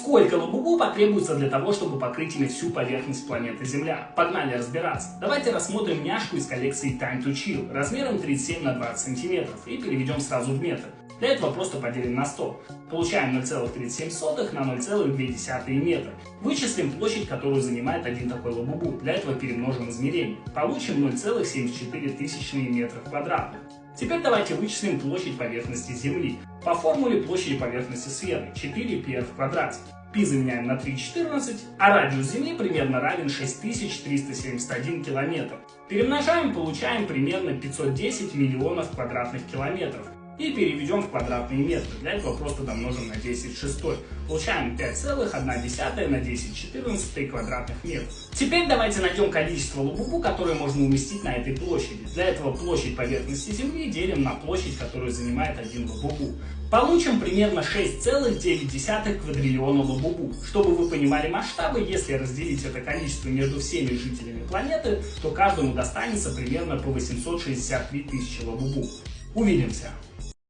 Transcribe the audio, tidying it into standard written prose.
Сколько лабубу потребуется для того, чтобы покрыть ими всю поверхность планеты Земля? Погнали разбираться. Давайте рассмотрим няшку из коллекции Time to Chill размером 37 на 20 см и переведем сразу в метр. Для этого просто поделим на 100. Получаем 0,37 на 0,2 метра. Вычислим площадь, которую занимает один такой лабубу. Для этого перемножим измерение. Получим 0,74 метра квадратных. Теперь давайте вычислим площадь поверхности Земли. По формуле площади поверхности сферы 4πr в квадрате. Пи заменяем на 3,14, а радиус Земли примерно равен 6371 километр. Перемножаем, получаем примерно 510 миллионов квадратных километров. И переведем в квадратные метры. Для этого просто домножим на 10⁶. Получаем 5,1 на 10⁻14 квадратных метров. Теперь давайте найдем количество лабубу, которое можно уместить на этой площади. Для этого площадь поверхности Земли делим на площадь, которую занимает один лабубу. Получим примерно 6,9 квадриллиона лабубу. Чтобы вы понимали масштабы, если разделить это количество между всеми жителями планеты, то каждому достанется примерно по 863 тысячи лабубу. Увидимся!